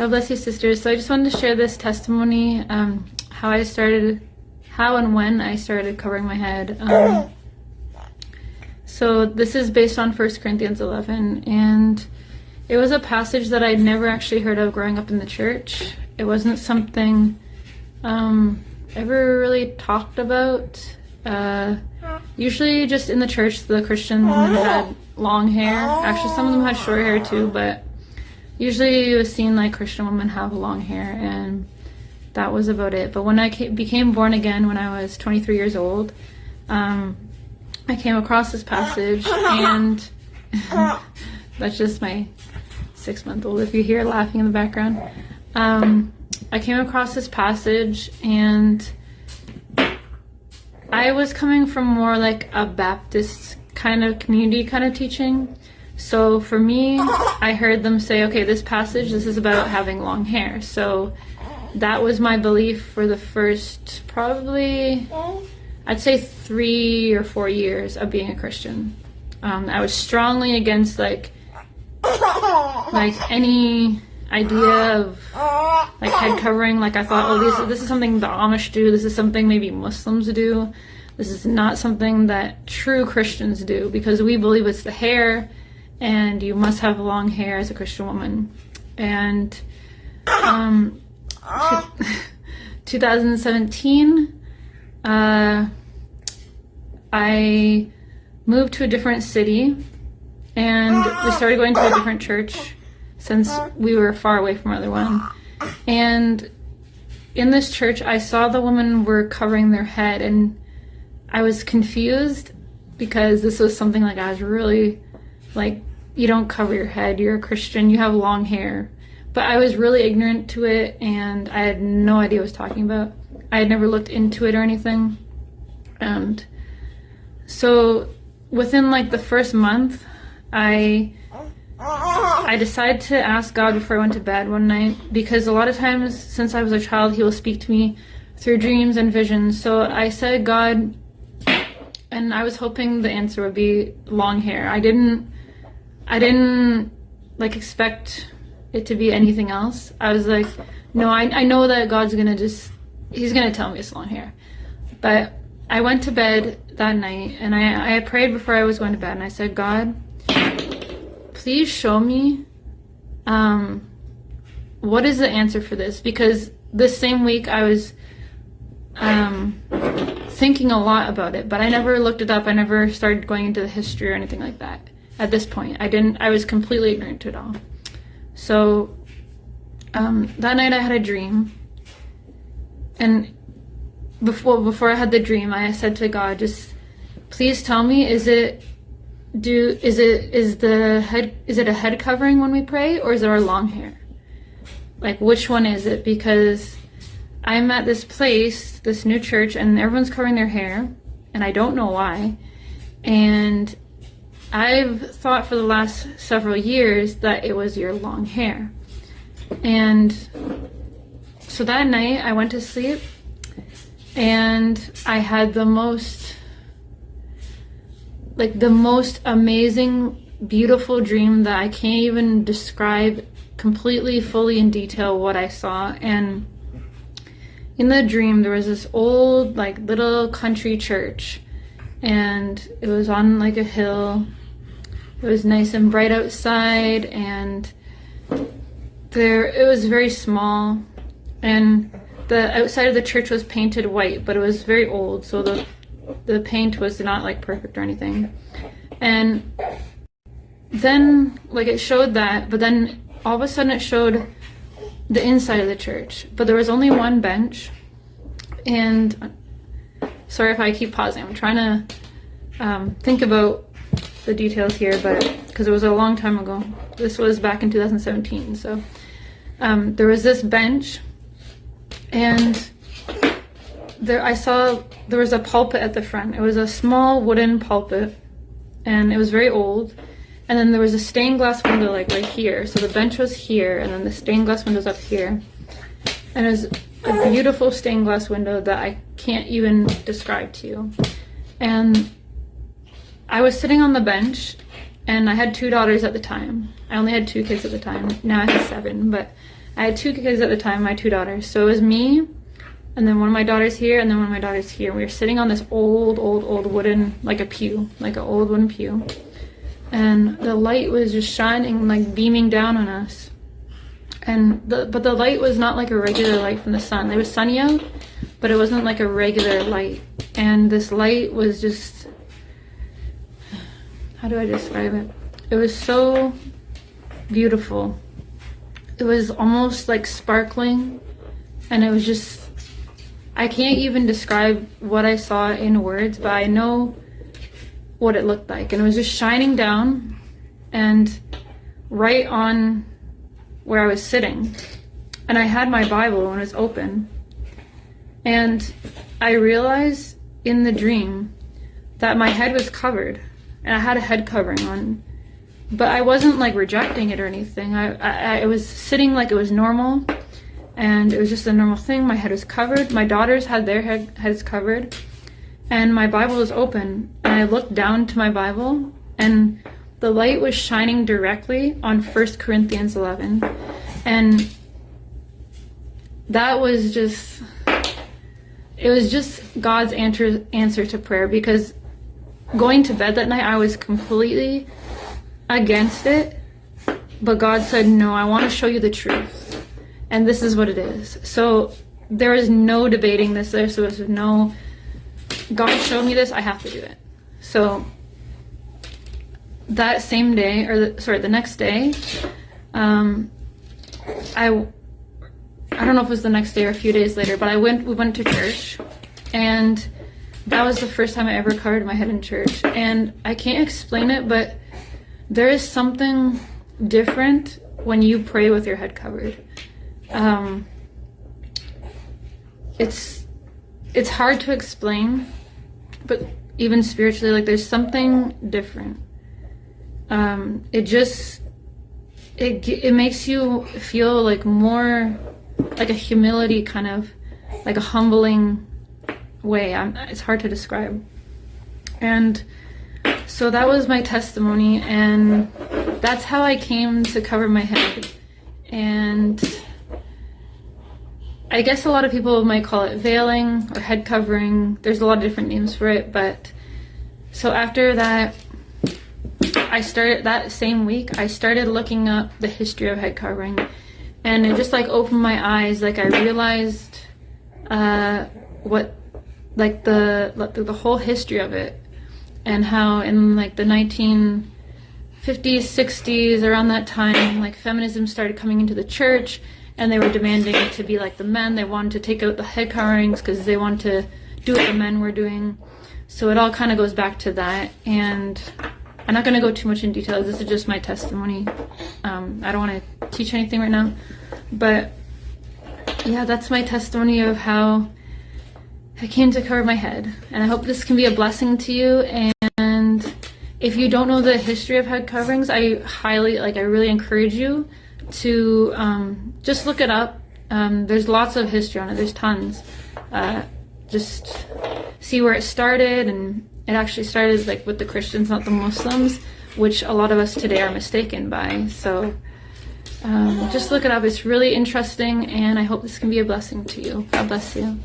God bless you, sisters. So I just wanted to share this testimony, how and when I started covering my head. So this is based on 1 Corinthians 11, and it was a passage that I'd never actually heard of growing up in the church. It wasn't something ever really talked about. Usually just in the church, the Christian women had long hair. Actually, some of them had short hair too, but usually it was seen like Christian women have long hair, and that was about it. But when I became born again when I was 23 years old, I came across this passage, and that's just my 6-month-old if you hear laughing in the background. I came across this passage, and I was coming from more like a Baptist kind of community kind of teaching. So for me, I heard them say, okay, this is about having long hair. So that was my belief for the first probably, I'd say 3 or 4 years of being a Christian. I was strongly against like any idea of like head covering. Like I thought, oh, this is something the Amish do. This is something maybe Muslims do. This is not something that true Christians do, because we believe it's the hair, and you must have long hair as a Christian woman. And 2017, I moved to a different city, and we started going to a different church since we were far away from our other one. And in this church, I saw the women were covering their head, and I was confused because this was something like I was really like, you don't cover your head, you're a Christian, you have long hair. But I was really ignorant to it, and I had no idea what I was talking about. I had never looked into it or anything. And so within like the first month, I decided to ask God before I went to bed one night, because a lot of times since I was a child, he will speak to me through dreams and visions. So I said, God, and I was hoping the answer would be long hair. I didn't like expect it to be anything else. I was like, no, I know that God's gonna he's gonna tell me it's long hair. But I went to bed that night, and I prayed before I was going to bed, and I said, God, please show me what is the answer for this, because this same week I was thinking a lot about it, but I never looked it up. I never started going into the history or anything like that. At this point, I was completely ignorant to it all. So that night I had a dream, and before I had the dream, I said to God, just please tell me, is it a head covering when we pray, or is it our long hair? Like, which one is it? Because I'm at this place, this new church, and everyone's covering their hair, and I don't know why. And I've thought for the last several years that it was your long hair. And so that night I went to sleep, and I had the most amazing, beautiful dream that I can't even describe completely, fully in detail what I saw. And in the dream, there was this old, like, little country church, and it was on like a hill. It was nice and bright outside, and it was very small, and the outside of the church was painted white, but it was very old, so the paint was not like perfect or anything. And then like it showed that, but then all of a sudden it showed the inside of the church, but there was only one bench. And sorry if I keep pausing, I'm trying to think about the details here, but because it was a long time ago. This was back in 2017. So there was this bench, and I saw there was a pulpit at the front. It was a small wooden pulpit, and it was very old. And then there was a stained glass window like right here. So the bench was here, and then the stained glass window's up here. And it was a beautiful stained glass window that I can't even describe to you. And I was sitting on the bench, and I had 2 daughters at the time. I only had 2 kids at the time. Now I have 7, but I had 2 kids at the time, my 2 daughters. So it was me, and then one of my daughters here, and then one of my daughters here. We were sitting on this old wooden, like a pew, like an old wooden pew. And the light was just shining, like beaming down on us. But the light was not like a regular light from the sun. It was sunny out, but it wasn't like a regular light. And this light was just, how do I describe it? It was so beautiful. It was almost like sparkling, and it was just, I can't even describe what I saw in words, but I know what it looked like. And it was just shining down and right on where I was sitting. And I had my Bible when it was open. And I realized in the dream that my head was covered, and I had a head covering on. But I wasn't like rejecting it or anything. I was sitting like it was normal, and it was just a normal thing. My head was covered. My daughters had their heads covered, and my Bible was open. And I looked down to my Bible, and the light was shining directly on 1 Corinthians 11. And that was just, it was just God's answer to prayer, because going to bed that night, I was completely against it, but God said, no, I want to show you the truth, and this is what it is. So there was no debating this. There was no, God showed me this, I have to do it. So that same day, the next day, I don't know if it was the next day or a few days later, but we went to church, and that was the first time I ever covered my head in church. And I can't explain it, but there is something different when you pray with your head covered. It's hard to explain, but even spiritually, like, there's something different. It makes you feel like more like a humility, kind of like a humbling way. It's hard to describe. And so that was my testimony, and that's how I came to cover my head. And I guess a lot of people might call it veiling or head covering. There's a lot of different names for it. But so after that, that same week, I started looking up the history of head covering, and it just like opened my eyes. Like, I realized what, like, the whole history of it, and how in like the 1950s, 60s, around that time, like, feminism started coming into the church, and they were demanding it to be like the men. They wanted to take out the head coverings because they wanted to do what the men were doing. So it all kind of goes back to that. And I'm not going to go too much in detail. This is just my testimony. I don't want to teach anything right now. But yeah, that's my testimony of how I came to cover my head. And I hope this can be a blessing to you. And if you don't know the history of head coverings, I really encourage you to just look it up. There's lots of history on it. There's tons. Just see where it started, and it actually started like with the Christians, not the Muslims, which a lot of us today are mistaken by. So just look it up. It's really interesting, and I hope this can be a blessing to you. God bless you.